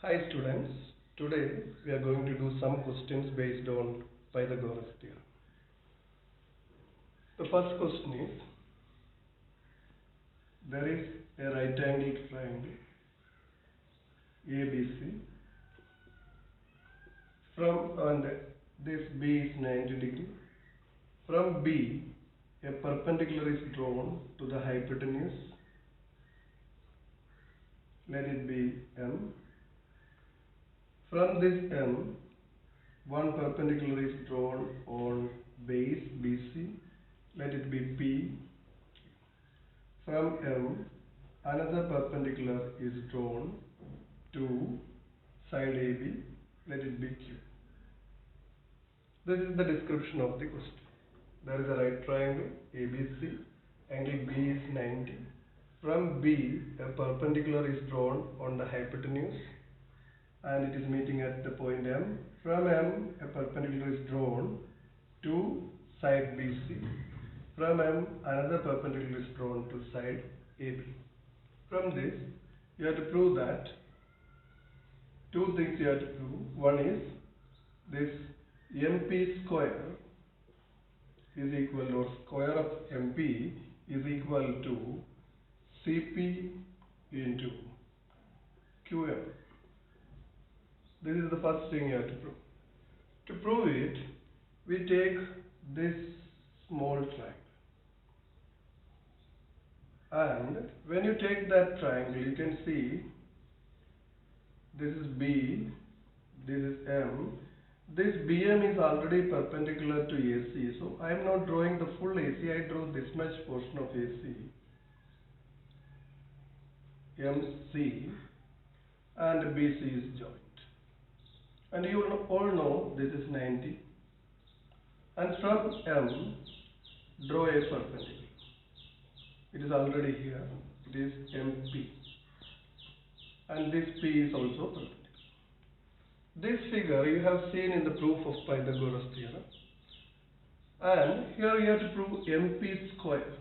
Hi students, today we are going to do some questions based on Pythagoras theorem. The first question is, there is a right angle triangle ABC and this B is 90 degree. From B, a perpendicular is drawn to the hypotenuse, let it be M. From this M, one perpendicular is drawn on base BC, let it be P. From M, another perpendicular is drawn to side AB, let it be Q. This is the description of the question. There is a right triangle ABC, angle B is 90. From B, a perpendicular is drawn on the hypotenuse and it is meeting at the point M. From M, a perpendicular is drawn to side BC. From M, another perpendicular is drawn to side AB. From this, you have to prove that two things you have to prove. One is this MP square is equal, or square of MP is equal to CP into QM. This is the first thing you have to prove. To prove it, we take this small triangle. And when you take that triangle, you can see this is B, this is M. This BM is already perpendicular to AC, so I am not drawing the full AC, I draw this much portion of AC, MC, and BC is joint. And you all know this is 90. And from M, draw a perpendicular. It is already here, it is MP. And this P is also perpendicular. This figure you have seen in the proof of Pythagoras theorem. And here you have to prove MP square.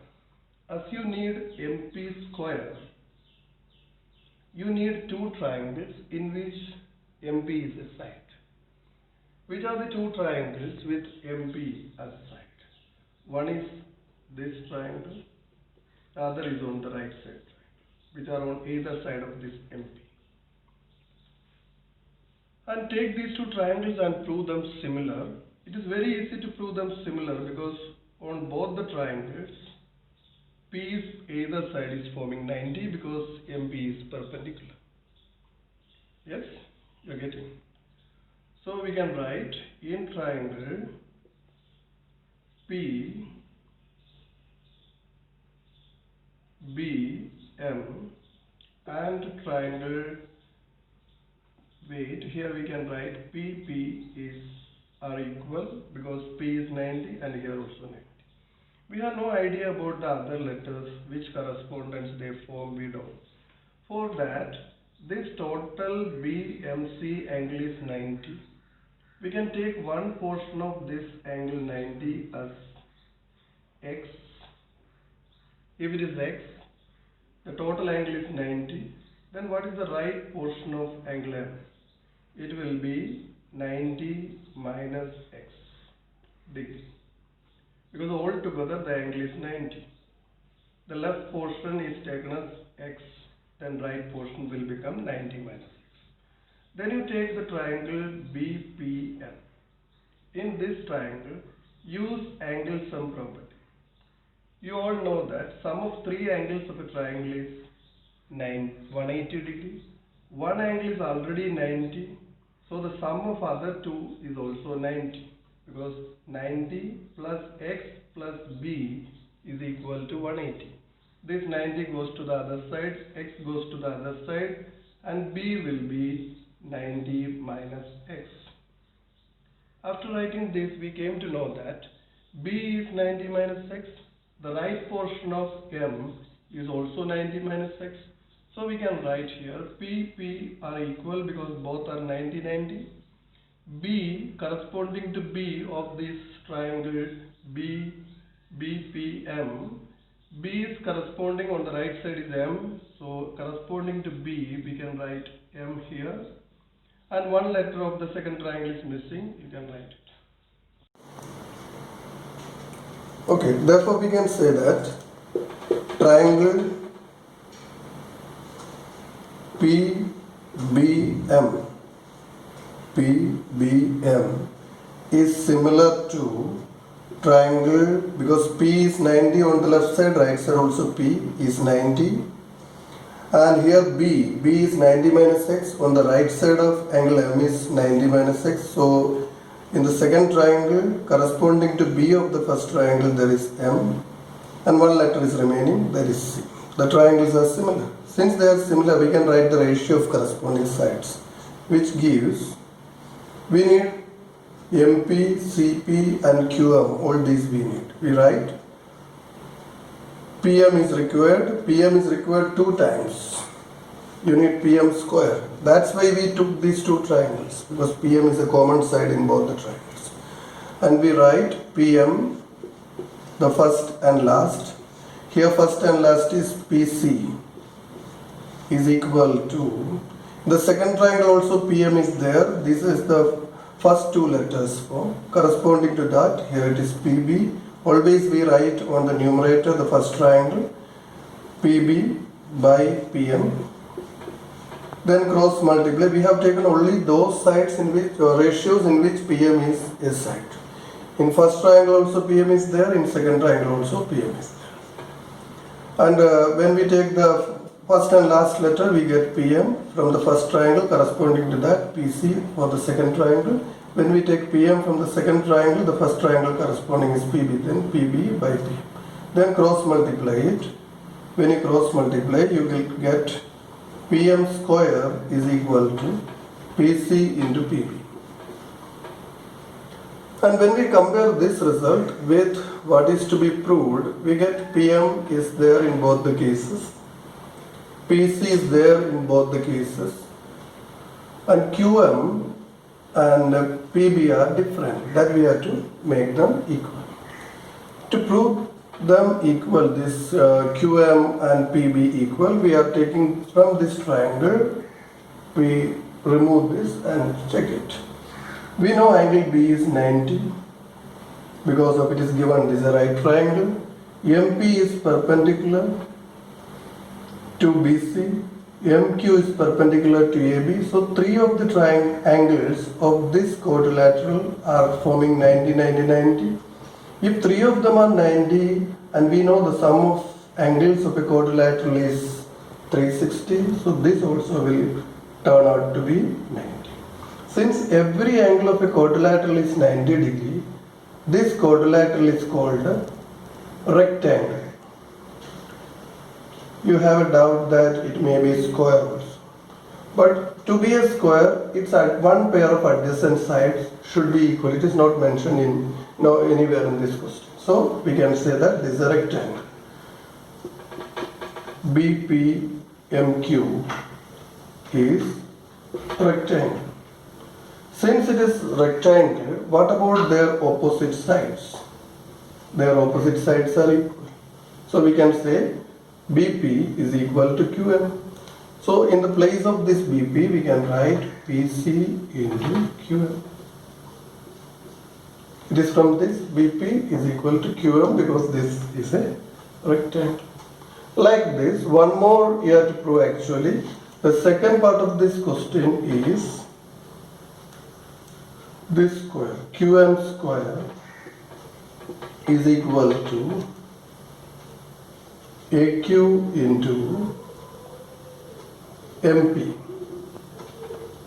As you need MP square, you need two triangles in which MP is a side. Which are the two triangles with MP as a side? One is this triangle, the other is on the right side triangle, which are on either side of this MP. And take these two triangles and prove them similar. It is very easy to prove them similar because on both the triangles, P's either side is forming 90 because MP is perpendicular. Yes, you are getting. So we can write in triangle P, B, M and triangle, wait, here we can write PP are equal because P is 90 and here also 90. We have no idea about the other letters, which correspondence they form, we don't. For that, this total BMC angle is 90. We can take one portion of this angle 90 as X. If it is X, the total angle is 90. Then what is the right portion of angle M? It will be 90 minus X degree. Because altogether the angle is 90. The left portion is taken as X, then right portion will become 90 minus X. Then you take the triangle BPM. In this triangle, use angle sum property. You all know that sum of three angles of a triangle is 180 degree. One angle is already 90, so the sum of other two is also 90. Because 90 plus X plus B is equal to 180. This 90 goes to the other side, X goes to the other side, and B will be 90 minus X. After writing this, we came to know that B is 90 minus X. The right portion of M is also 90 minus X. So we can write here PP are equal because both are 90, 90. B corresponding to B of this triangle BPM. B is corresponding on the right side is M. So corresponding to B, we can write M here. and one letter of the second triangle is missing, you can write it. Okay, therefore we can say that triangle PBM is similar to triangle, because P is 90 on the left side, right side also P is 90, and here B is 90 minus X, on the right side of angle M is 90 minus X. So in the second triangle corresponding to B of the first triangle there is M, and one letter is remaining, there is C. The triangles are similar. Since they are similar, we can write the ratio of corresponding sides, which gives, we need MP, CP and QM, all these we need. We write PM is required 2 times. You need PM square. That's why we took these two triangles, because PM is a common side in both the triangles. And we write PM, the first and last. Here first and last is PC is equal to, the second triangle also PM is there. This is the first two letters form. Corresponding to that, here it is PB. Always we write on the numerator the first triangle, PB by PM. Then cross multiply. We have taken only those sides in which, ratios in which PM is a side. In first triangle also PM is there, in second triangle also PM is there. And when we take the first and last letter, we get PM from the first triangle, corresponding to that PC for the second triangle. When we take PM from the second triangle, the first triangle corresponding is PB, then PB by PM. Then cross multiply it. When you cross multiply, you will get PM square is equal to PC into PB. And when we compare this result with what is to be proved, we get PM is there in both the cases, PC is there in both the cases, and QM and PB are different, that we have to make them equal. To prove them equal, this QM and PB equal, we are taking from this triangle, we remove this and check it. We know angle B is 90 because of it is given this is a right triangle. MP is perpendicular to BC, MQ is perpendicular to AB. So three of the triangles of this quadrilateral are forming 90, 90, 90. If three of them are 90, and we know the sum of angles of a quadrilateral is 360, so this also will turn out to be 90. Since every angle of a quadrilateral is 90 degree, this quadrilateral is called a rectangle. You have a doubt that it may be square also. But to be a square, its one pair of adjacent sides should be equal. It is not mentioned anywhere in this question. So we can say that this is a rectangle. BPMQ is rectangle. Since it is rectangle, what about their opposite sides? Their opposite sides are equal. So we can say BP is equal to QM. So in the place of this BP, we can write PC into QM. It is from this BP is equal to QM because this is a rectangle. Like this, one more you have to prove actually. The second part of this question is this square, QM square is equal to AQ into MP.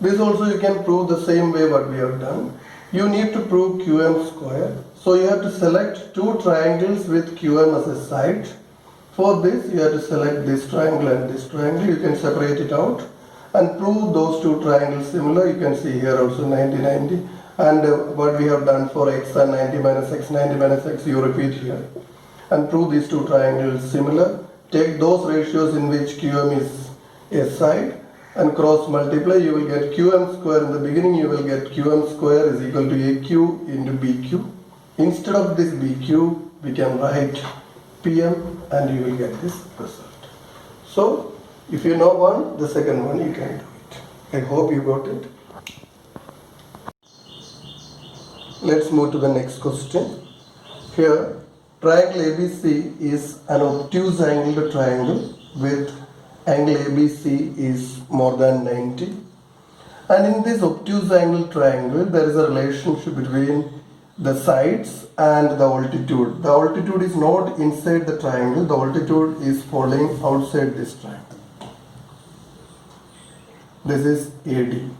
This also you can prove the same way what we have done. You need to prove QM square. So you have to select two triangles with QM as a side. For this you have to select this triangle and this triangle. You can separate it out and prove those two triangles similar. You can see here also 90, 90. And what we have done for x and 90 minus x, 90 minus x, you repeat here. And prove these two triangles similar. Take those ratios in which QM is a side and cross multiply. You will get QM square. In the beginning you will get QM square is equal to AQ into BQ. Instead of this BQ, we can write PM and you will get this result. So if you know one, the second one you can do it. I hope you got it. Let's move to the next question. Here, triangle ABC is an obtuse angled triangle with angle ABC is more than 90. And in this obtuse angle triangle, there is a relationship between the sides and the altitude. The altitude is not inside the triangle, the altitude is falling outside this triangle. This is AD.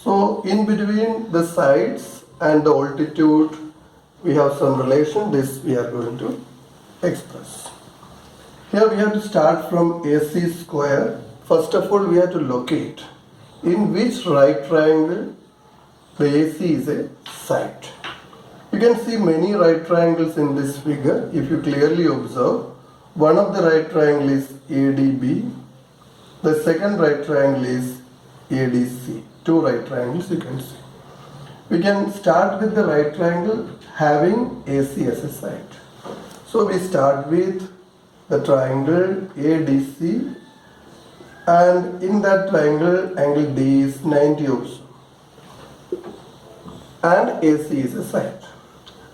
So, in between the sides and the altitude, we have some relation. This we are going to express. Here we have to start from AC square. First of all, we have to locate in which right triangle the AC is a side. You can see many right triangles in this figure. If you clearly observe, one of the right triangle is ADB, the second right triangle is ADC. Two right triangles you can see. We can start with the right triangle having AC as a side. So we start with the triangle ADC, and in that triangle angle D is 90 also, and AC is a side.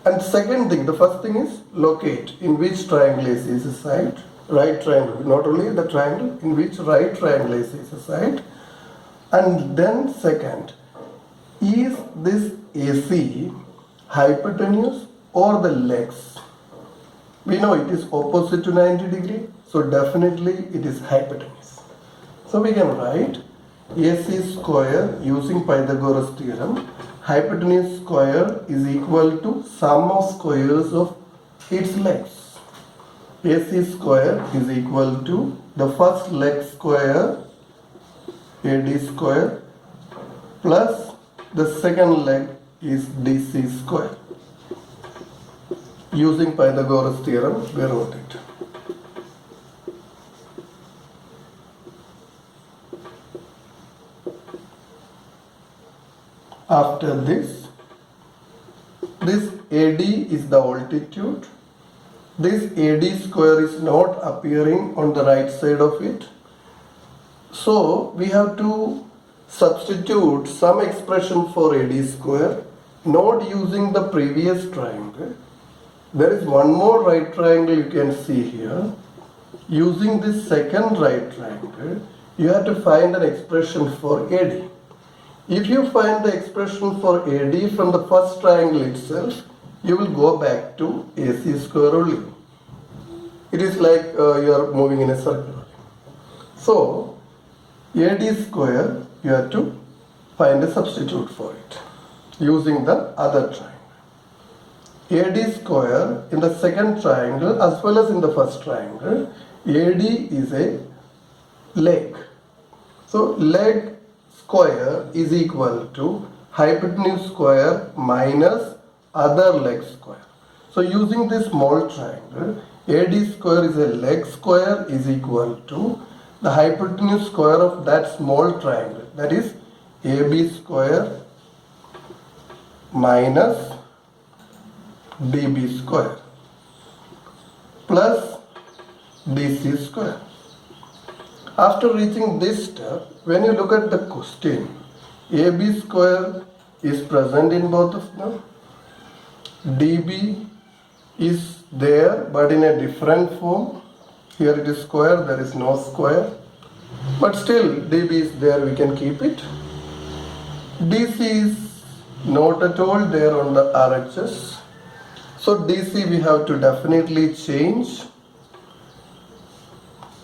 And second thing, the first thing is locate in which triangle AC is a side. Right triangle, not only the triangle, in which right triangle AC is a side. And then second, is this AC hypotenuse or the legs? We know it is opposite to 90 degree, so definitely it is hypotenuse. So we can write AC square using Pythagoras theorem. Hypotenuse square is equal to sum of squares of its legs. AC square is equal to the first leg square AD square plus the second leg is DC square. Using Pythagoras theorem, we wrote it. After this AD is the altitude. This AD square is not appearing on the right side of it. So we have to substitute some expression for AD square, not using the previous triangle. There is one more right triangle you can see here. Using this second right triangle, you have to find an expression for AD. If you find the expression for AD from the first triangle itself, you will go back to AC square only. It is like you are moving in a circle. So, AD square, you have to find a substitute for it using the other triangle. AD square in the second triangle as well as in the first triangle, AD is a leg. So leg square is equal to hypotenuse square minus other leg square. So using this small triangle, AD square is a leg square is equal to the hypotenuse square of that small triangle, that is AB square minus DB square plus DC square. After reaching this step, when you look at the question, AB square is present in both of them. DB is there but in a different form. Here it is square, there is no square. But still DB is there, we can keep it. DC is not at all there on the RHS. So DC we have to definitely change.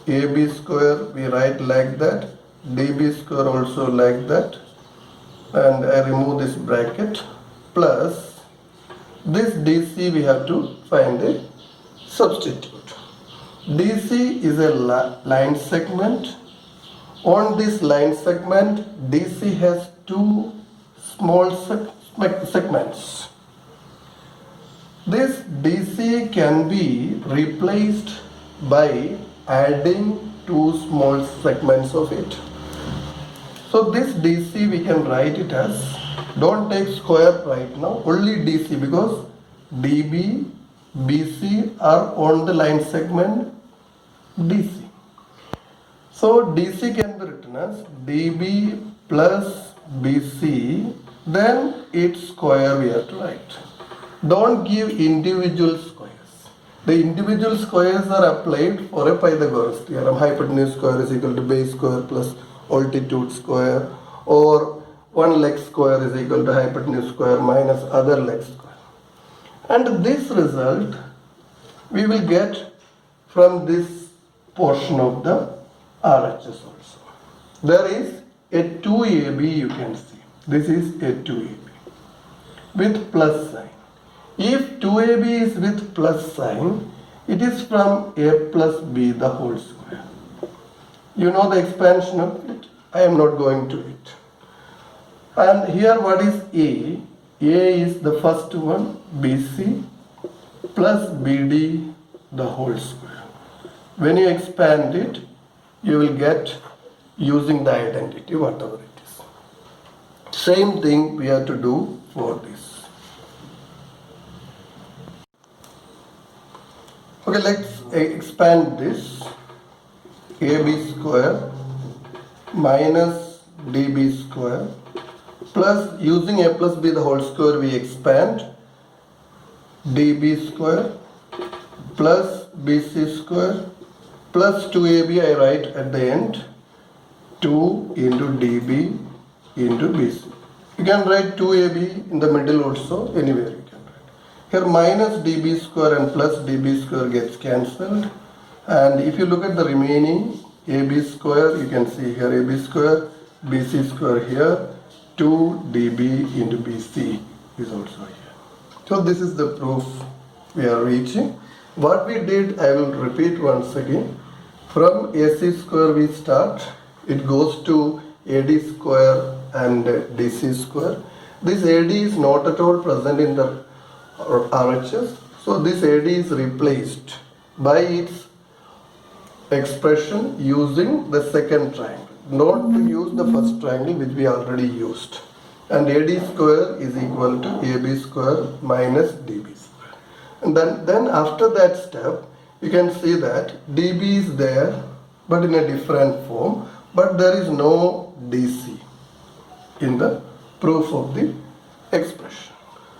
AB square we write like that, DB square also like that, and I remove this bracket, plus this DC we have to find a substitute. DC is a line segment. On this line segment, DC has two small segments. This DC can be replaced by adding two small segments of it. So this DC we can write it as, don't take square right now, only DC, because DB, BC are on the line segment DC. So DC can be written as DB plus BC then its square we have to write. Don't give individual squares. The individual squares are applied for a Pythagoras theorem. Hypotenuse square is equal to base square plus altitude square, or one leg square is equal to hypotenuse square minus other leg square. And this result we will get from this portion of the RHS also. There is a 2AB, you can see. This is a 2AB with plus sign. If 2AB is with plus sign, it is from A plus B the whole square. You know the expansion of it. I am not going to it. And here what is A? A is the first one, BC plus BD the whole square. When you expand it, you will get using the identity, whatever it is. Same thing we have to do for this. Okay, let's expand this. AB square minus DB square plus, using A plus B the whole square, we expand DB square plus BC square plus 2AB I write at the end, 2 into DB into BC. You can write 2AB in the middle also, anywhere you can write. Here minus DB square and plus DB square gets cancelled, and if you look at the remaining AB square, you can see here AB square, BC square here, 2 DB into BC is also here. So this is the proof we are reaching. What we did, I will repeat once again. From AC square we start, it goes to AD square and DC square. This AD is not at all present in the RHS, so this AD is replaced by its expression using the second triangle, not to use the first triangle which we already used. And AD square is equal to AB square minus DB square. And then after that step, you can see that DB is there but in a different form, but there is no DC in the proof of the expression.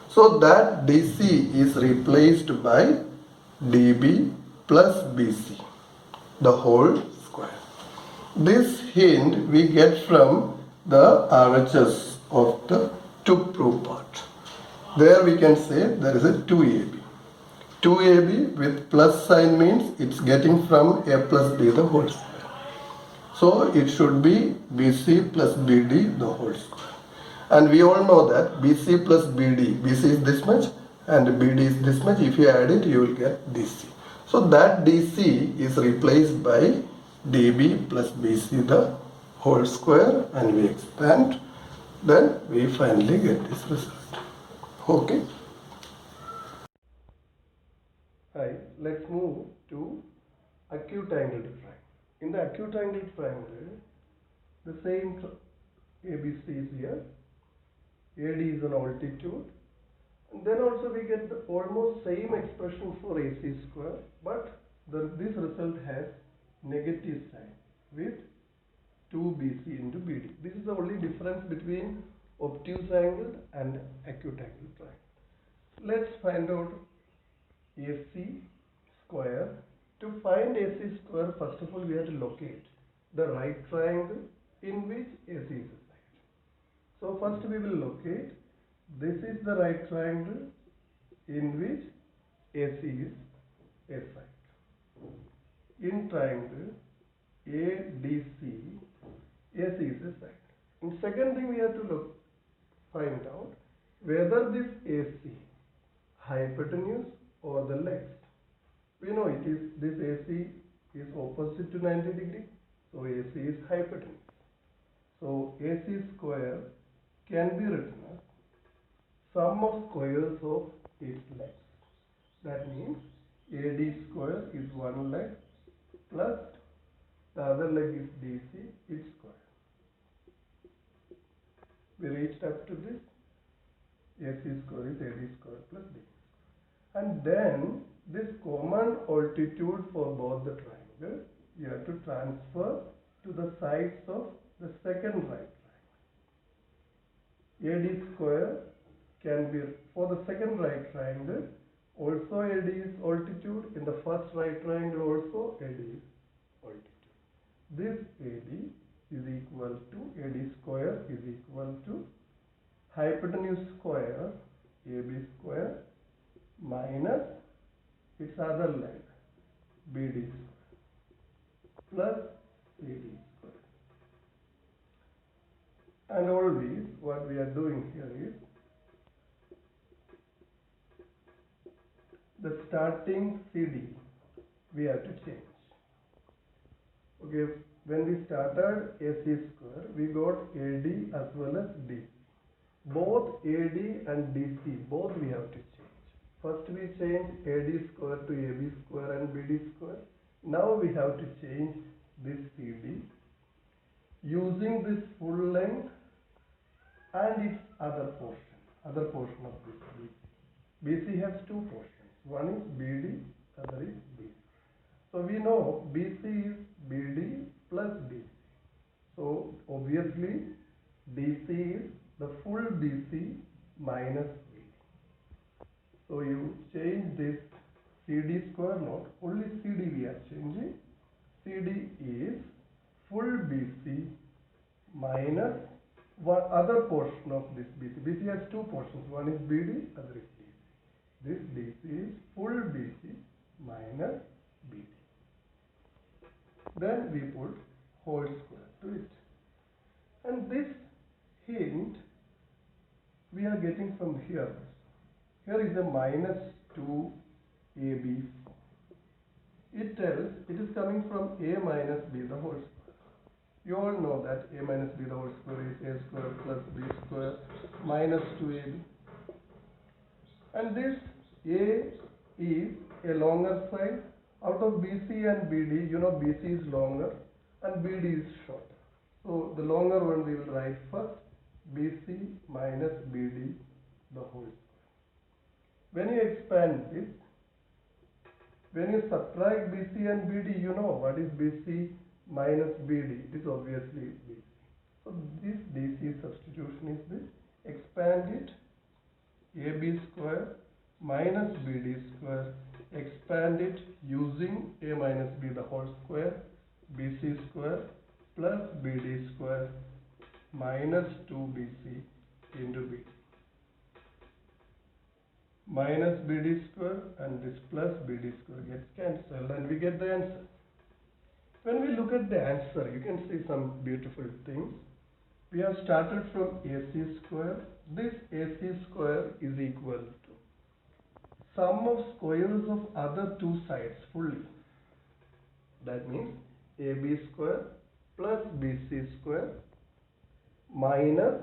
So that DC is replaced by DB plus BC, the whole square. This hint we get from the RHS of the to prove part. There we can say there is a 2AB. 2AB with plus sign means it's getting from A plus B the whole square. So it should be BC plus BD the whole square. And we all know that BC plus BD, BC is this much and BD is this much. If you add it, you will get DC. So that DC is replaced by DB plus BC the whole square, and we expand. Then we finally get this result. Okay. Hi, let's move to acute angle triangle. In the acute angle triangle, the same ABC is here. AD is an altitude. And then also we get the almost same expression for AC square, but this result has negative sign with 2BC into BD. This is the only difference between obtuse angle and acute angle triangle. Let's find out AC square. To find AC square, first of all we have to locate the right triangle in which AC is a side. So first we will locate, this is the right triangle in which AC is a side. In triangle ADC, AC is a side. And second thing we have to find out whether this AC hypotenuse or the legs. We know it is, this AC is opposite to 90 degree, so AC is hypotenuse. So AC square can be written as sum of squares of its legs. That means AD square is one leg plus the other leg is DC, its square. We reached up to this. AC square is AD square plus DC. And then this common altitude for both the triangles, you have to transfer to the sides of the second right triangle. AD square can be, for the second right triangle, also AD is altitude. In the first right triangle also AD is altitude. This AD is equal to, AD square is equal to hypotenuse square AB square minus its other leg BD square plus CD square. And always what we are doing here is the starting CD we have to change. Okay, when we started AC square, we got AD as well as DC. Both AD and DC, both we have to change. First we change AD square to AB square and BD square. Now we have to change this CD using this full length and its other portion of this BC. BC has two portions. One is BD, other is BC. So we know BC is BD plus DC. So obviously DC is the full BC minus BD. So you change this CD square, not only CD we are changing. CD is full BC minus one other portion of this BC. BC has two portions. One is BD, other is DC. This DC is full BC minus BD. Then we put whole square to it. And this hint we are getting from here. Here is a minus 2AB. It tells it is coming from A minus B the whole square. You all know that A minus B the whole square is A square plus B square minus 2AB. And this A is a longer side. Out of BC and BD, you know BC is longer and BD is shorter. So the longer one we will write first, BC minus BD the whole square. When you expand this, when you subtract BC and BD, you know what is BC minus BD. It is obviously BC. So this DC substitution is this. Expand it, AB square minus BD square. Expand it using A minus B the whole square, BC square plus BD square minus 2BC into BD. Minus BD square and this plus BD square gets cancelled and we get the answer. When we look at the answer, you can see some beautiful things. We have started from AC square. This AC square is equal to sum of squares of other two sides fully. That means AB square plus BC square minus,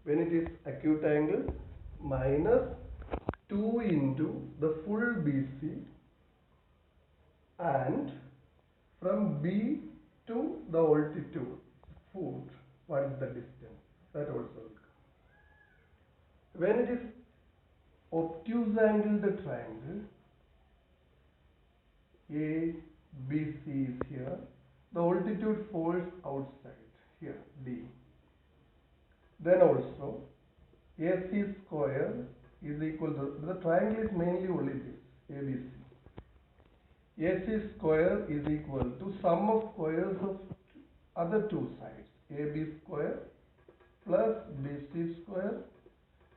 when it is acute angle, minus 2 into the full BC and from B to the altitude, foot, what is the distance? That also will come. When it is obtuse angled triangle, A, B, C is here. The altitude falls outside, here, D. Then also, AC square is equal to, the triangle is mainly only this, ABC. AC square is equal to sum of squares of other two sides, AB square plus BC square.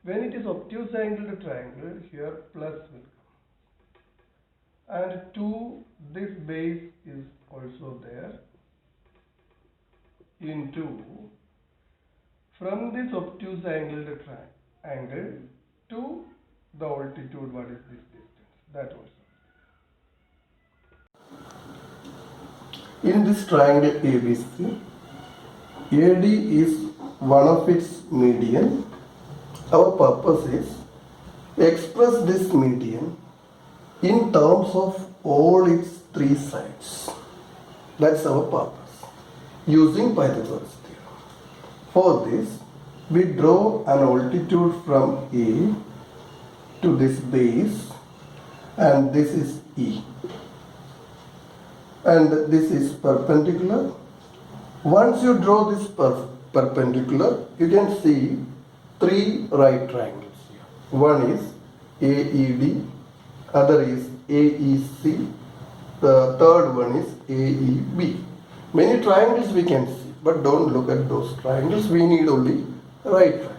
When it is obtuse angled triangle, here plus will come. And 2, this base is also there, into, from this obtuse angled angle to the altitude, what is this distance? That also. In this triangle ABC, AD is one of its median. Our purpose is express this median in terms of all its three sides. That's our purpose, using Pythagoras theorem. For this, we draw an altitude from A to this base, and this is E. And this is perpendicular. Once you draw this perpendicular, you can see three right triangles here. One is AED, other is AEC, the third one is AEB. Many triangles we can see, but don't look at those triangles. We need only right triangles.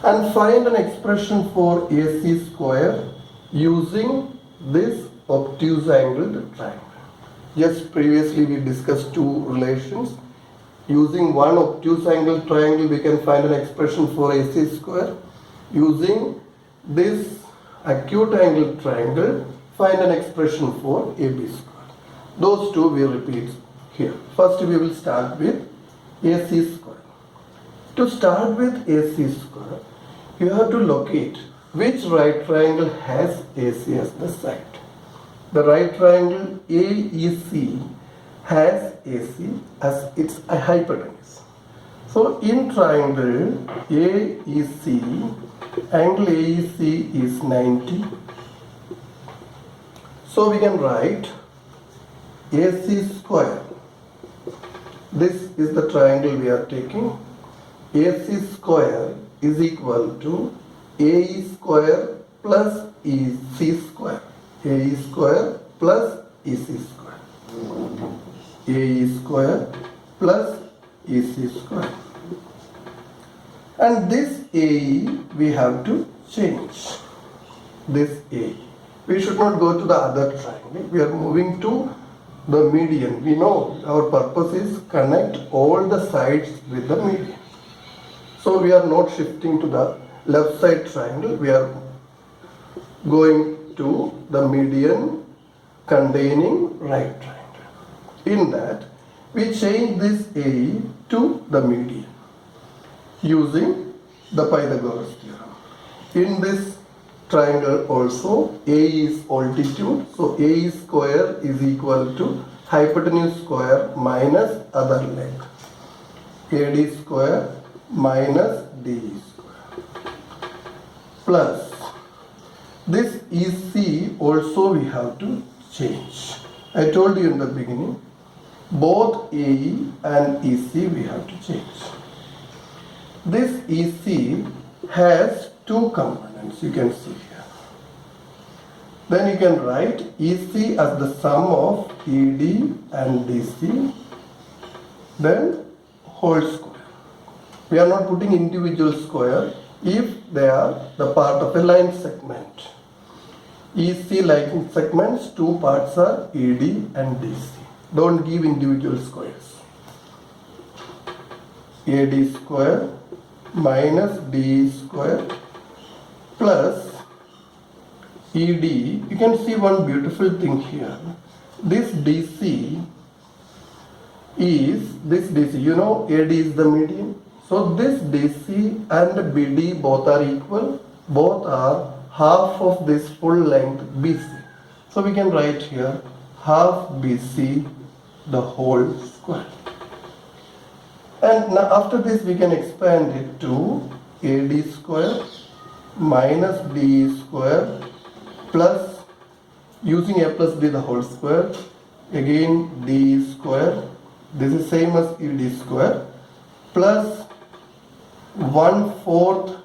And find an expression for AC square using this obtuse angled triangle. Just previously we discussed two relations. Using one obtuse angled triangle we can find an expression for AC square. Using this acute angled triangle, find an expression for AB square. Those two we repeat here. First we will start with AC square. To start with AC square, you have to locate which right triangle has AC as the side. The right triangle AEC has AC as its hypotenuse. So in triangle AEC, angle AEC is 90. So we can write AC square. This is the triangle we are taking. AC square is equal to AE square plus EC square. AE square plus EC square. AE square plus EC square. And this AE we have to change. This AE. We should not go to the other triangle. We are moving to the median. We know our purpose is connect all the sides with the median. So we are not shifting to the left side triangle. We are going to the median containing right triangle. In that, we change this AE to the median using the Pythagoras theorem. In this triangle also, AE is altitude. So AE square is equal to hypotenuse square minus other leg. AD square minus DE square plus this EC also we have to change. I told you in the beginning, both AE and EC we have to change. This EC has two components, you can see here. Then you can write EC as the sum of ED and DC, then whole square. We are not putting individual square if they are the part of a line segment. EC line segments, two parts are ED and DC. Don't give individual squares. AD square minus DE square plus ED. You can see one beautiful thing here. This DC is this DC. You know AD is the median. So this DC and BD both are equal. Both are half of this full length BC. So we can write here half BC the whole square. And now after this we can expand it to AD square minus DE square plus using A plus B the whole square, again DE square, this is same as ED square, plus 1/4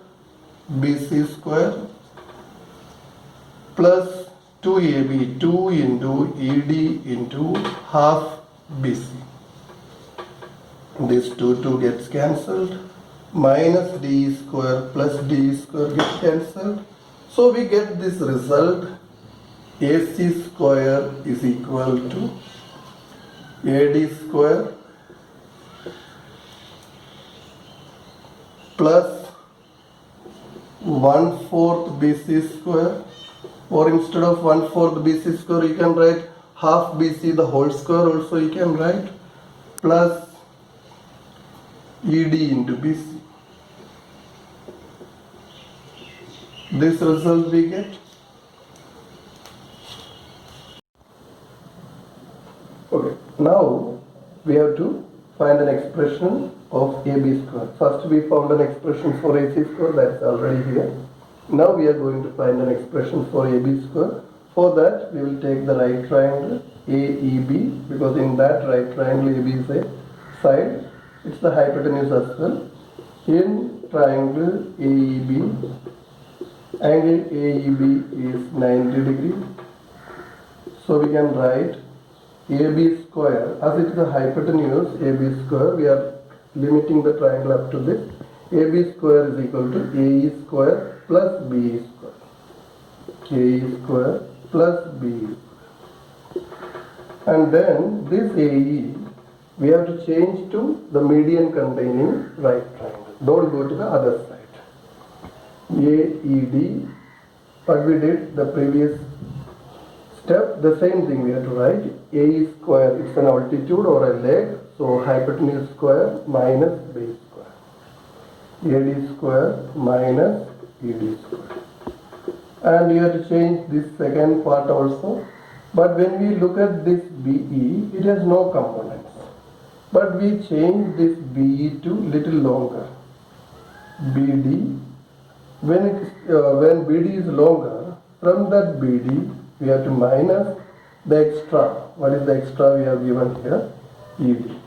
BC square plus 2AB, 2 into ED into half BC. This 2 gets cancelled, minus D square plus D square gets cancelled. So we get this result, AC square is equal to AD square plus 1/4 BC square, or instead of 1/4 BC square you can write half BC the whole square also you can write, plus ED into BC. This result we get. Okay, now we have to find an expression of AB square. First we found an expression for AC square, that's already here. Now we are going to find an expression for AB square. For that we will take the right triangle AEB, because in that right triangle AB is a side. it's the hypotenuse as well. In triangle AEB, angle AEB is 90 degree. So we can write AB square, as it is a hypotenuse AB square, we are limiting the triangle up to this. AB square is equal to AE square plus BE square. AE square plus BE square. And then this AE, we have to change to the median containing right triangle. Don't go to the other side. AED, what we did the previous step, the same thing we have to write. AE square, it's an altitude or a leg, so hypotenuse square minus base square. AD square minus ED square. And you have to change this second part also. But when we look at this BE, it has no components. But we change this BE to little longer. BD. When BD is longer, from that BD we have to minus the extra. What is the extra we have given here? ED.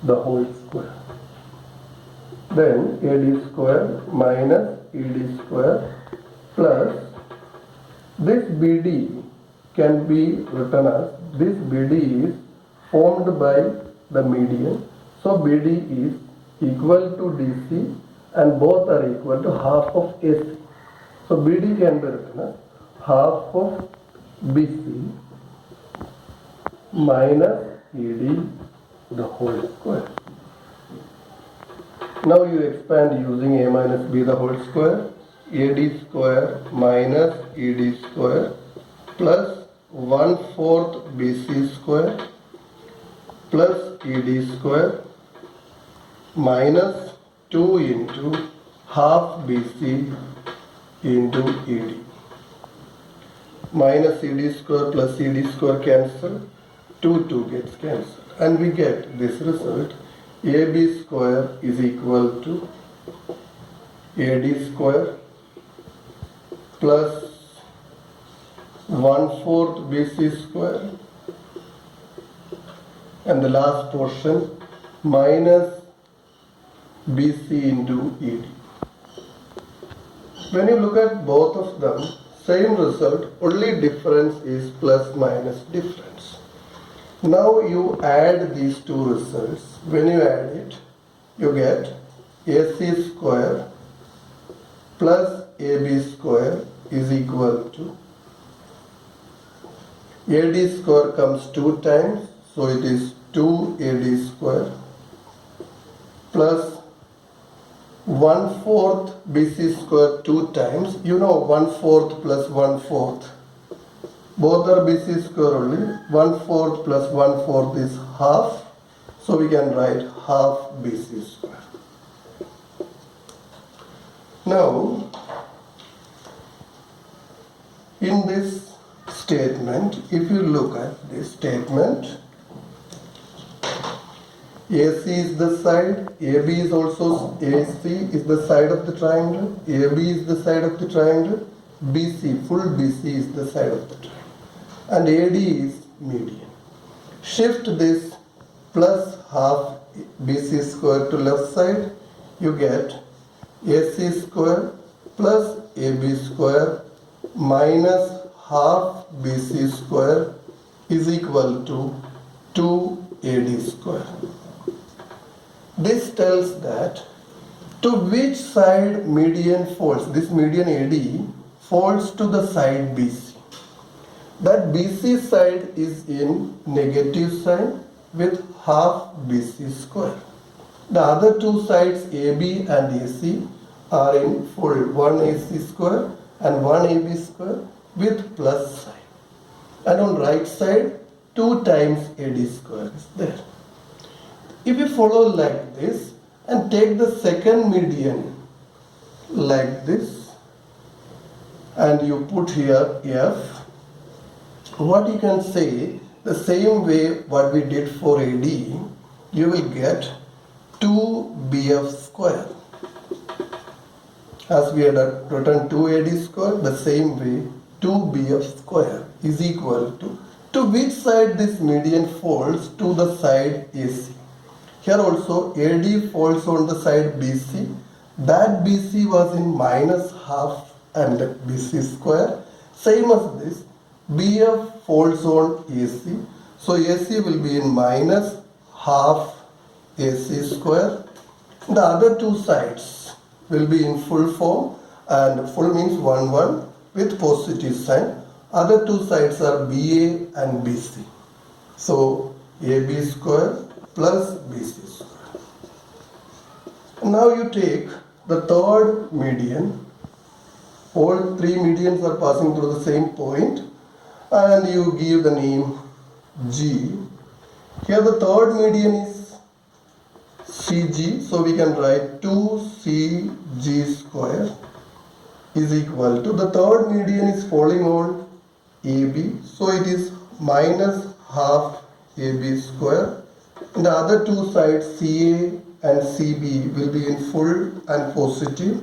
The whole square. Then AD square minus ED square plus this BD can be written as, this BD is formed by the median. So BD is equal to DC and both are equal to half of AC. So BD can be written as half of BC minus ED the whole square. Now you expand using A minus B the whole square. AD square minus ED square plus 1/4 BC square plus ED square minus 2 into half BC into ED. Minus ED square plus ED square cancel, 2 gets cancelled, and we get this result. AB square is equal to AD square plus 1/4 BC square, and the last portion minus BC into ED. When you look at both of them, same result, only difference is plus minus difference. Now you add these two results. When you add it, you get AC square plus AB square is equal to AD square comes 2 times, so it is 2AD square plus 1/4 BC square 2 times. You know 1/4 plus 1/4. Both are BC square only. 1/4 plus 1/4 is half. So we can write half BC square. Now, in this statement, if you look at this statement, AC is the side, AB is also, AC is the side of the triangle, AB is the side of the triangle, BC, full BC is the side of the triangle, and AD is median. Shift this plus half BC square to left side, you get AC square plus AB square minus half BC square is equal to 2AD square. This tells that to which side median falls. This median AD falls to the side BC. That BC side is in negative sign with half BC square. The other two sides AB and AC are in full, one AC square and one AB square with plus sign. And on right side 2 times AD square is there. If you follow like this and take the second median like this and you put here F, what you can say, the same way what we did for AD, you will get 2BF square. As we had written 2AD square, the same way 2BF square is equal to which side this median falls? To the side AC. Here also AD falls on the side BC. That BC was in minus half and BC square. Same as this. BF falls on AC. So AC will be in minus half AC square. The other two sides will be in full form, and full means 1 1 with positive sign. Other two sides are BA and BC. So AB square plus BC square. Now you take the third median. All three medians are passing through the same point, and you give the name G. Here the third median is CG, so we can write 2CG square is equal to, the third median is falling on AB, so it is minus half AB square, and the other two sides CA and CB will be in full and positive,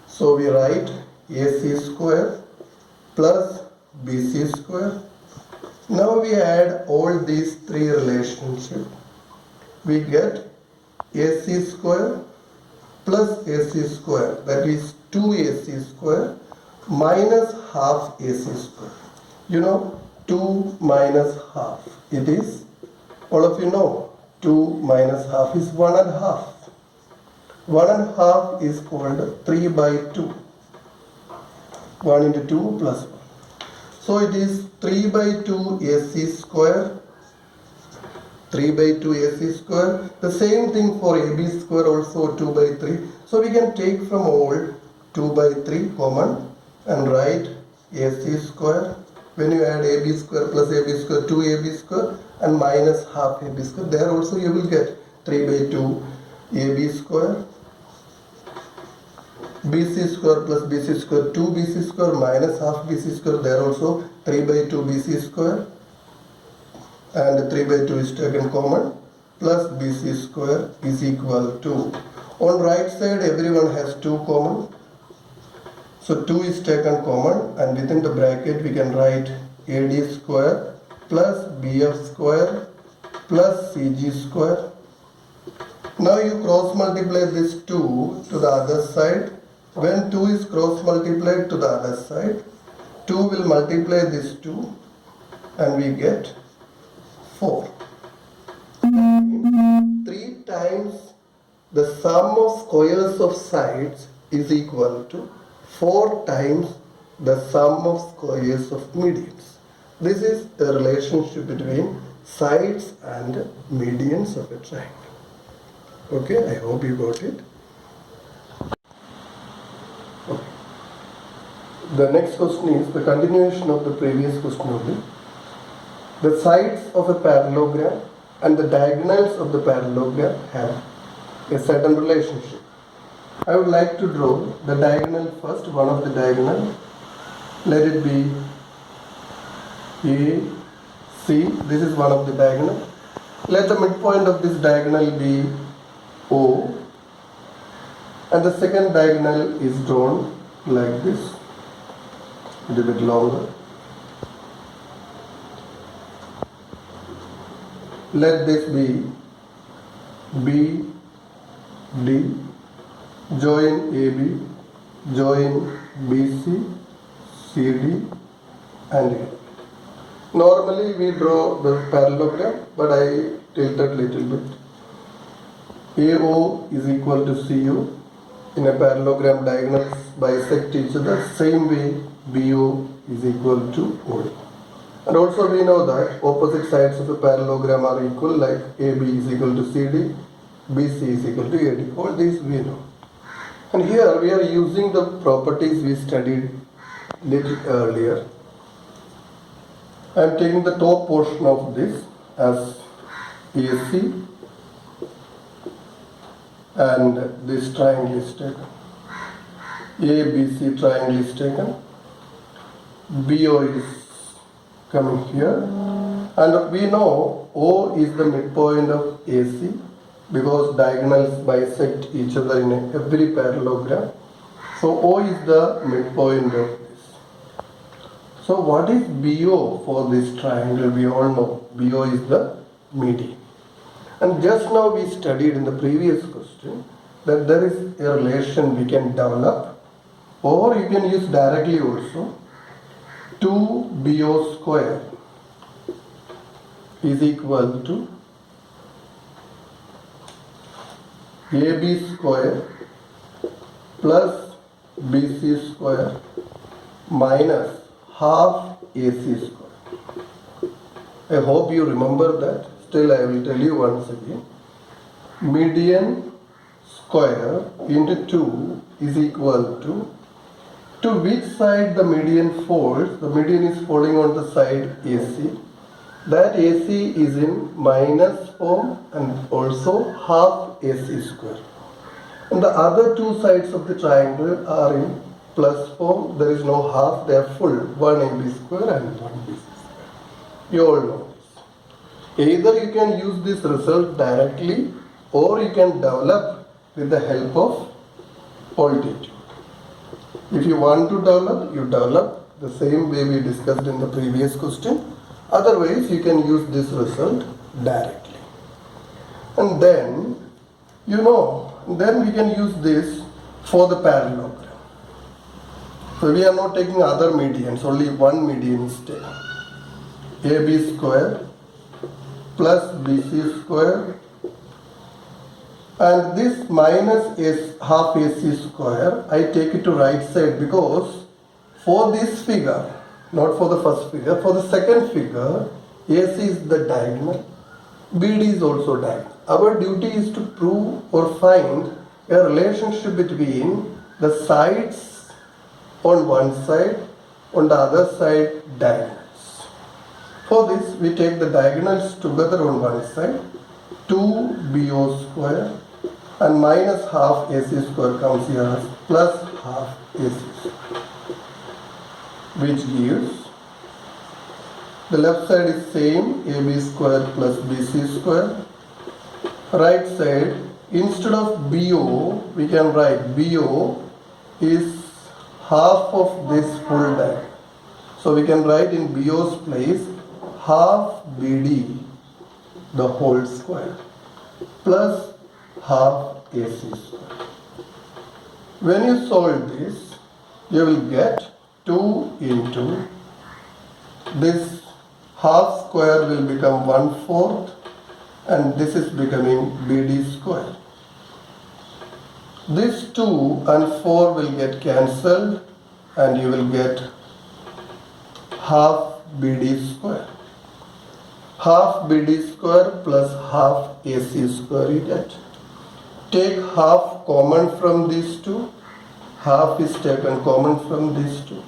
so we write AC square plus BC square. Now we add all these three relationships. We get AC square plus AC square, that is 2AC square minus half AC square. You know, 2 minus half, it is, all of you know, 2 minus half is 1 and half. 1 and half is called 3 by 2. 1 into 2 plus 1. So it is 3 by 2 AC square. 3 by 2 AC square. The same thing for AB square, also 2 by 3. So we can take from all 2 by 3 common and write AC square. When you add AB square plus AB square, 2AB square and minus half AB square, there also you will get 3 by 2 AB square. BC square plus BC square, 2 BC square minus half BC square, there also 3 by 2 BC square, and 3 by 2 is taken common, plus BC square is equal to, on right side everyone has 2 common, so 2 is taken common, and within the bracket we can write AD square plus BF square plus CG square. Now you cross multiply this 2 to the other side. When 2 is cross multiplied to the other side, 2 will multiply this 2 and we get 4. 3 times the sum of squares of sides is equal to 4 times the sum of squares of medians. This is the relationship between sides and medians of a triangle. Okay, I hope you got it. Okay. The next question is the continuation of the previous question only. The sides of a parallelogram and the diagonals of the parallelogram have a certain relationship. I would like to draw the diagonal first, one of the diagonal. Let it be A, C. This is one of the diagonal. Let the midpoint of this diagonal be O, and the second diagonal is drawn like this, a little bit longer. Let this be B, D, join AB, join BC, CD and A. Normally we draw the parallelogram, but I tilted little bit. AO is equal to CO. In a parallelogram, diagonals bisect each other. Same way, BO is equal to OD. And also we know that opposite sides of a parallelogram are equal, like AB is equal to CD, BC is equal to AD. All these we know. And here we are using the properties we studied little earlier. I am taking the top portion of this as AC, and this triangle is taken. ABC triangle is taken. BO is coming here, and we know O is the midpoint of AC because diagonals bisect each other in every parallelogram. So O is the midpoint of this. So what is BO for this triangle? We all know BO is the median. And just now we studied in the previous question that there is a relation we can develop, or you can use directly also. 2BO square is equal to AB square plus BC square minus half AC square. I hope you remember that. Still I will tell you once again. Median square into 2 is equal to which side the median falls. The median is falling on the side AC. That AC is in minus form and also half AC square. And the other two sides of the triangle are in plus form. There is no half, they are full. 1 AB square and 1 BC square. You all know this. Either you can use this result directly or you can develop with the help of altitude. If you want to develop, you develop the same way we discussed in the previous question. Otherwise, you can use this result directly. And then, then we can use this for the parallelogram. So we are not taking other medians, only one median is taken. AB square plus BC square, and this minus half AC square, I take it to right side because for this figure, not for the first figure, for the second figure, AC is the diagonal, BD is also diagonal. Our duty is to prove or find a relationship between the sides on one side, on the other side diagonals. For this, we take the diagonals together on one side, 2BO square and minus half AC square comes here as plus half AC square, which gives the left side is same, AB square plus BC square. Right side, instead of BO, we can write BO is half of this full diagonal. So we can write in BO's place half BD, the whole square, plus half AC square. When you solve this, you will get 2 into this half square will become 1/4 and this is becoming BD square. This 2 and 4 will get cancelled and you will get half BD square. Half BD square plus half AC square you get. Take half common from these two. Half is taken common from these two.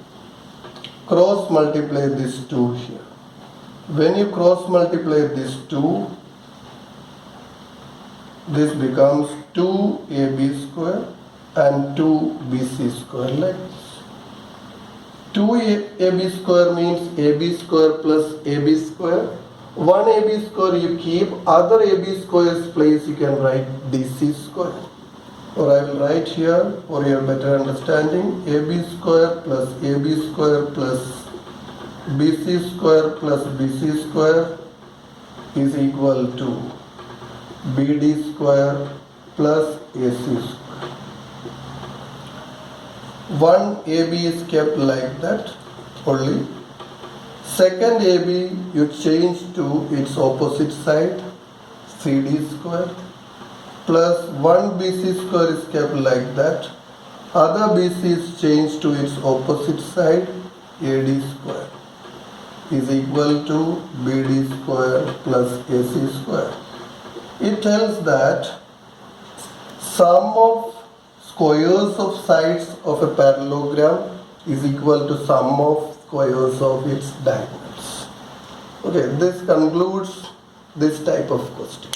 Cross multiply these two here. When you cross multiply these two, this becomes 2AB square and 2BC square like this. 2AB square means AB square plus AB square. 1 AB square you keep, other AB squares place you can write DC square. Or I will write here for your better understanding, AB square plus AB square plus BC square plus BC square is equal to BD square plus AC square. 1 AB is kept like that only. Second AB you change to its opposite side, CD square, plus 1 BC square is kept like that. Other BC is changed to its opposite side, AD square is equal to BD square plus AC square. It tells that sum of squares of sides of a parallelogram is equal to sum of squares of its diagonals. Okay, this concludes this type of question.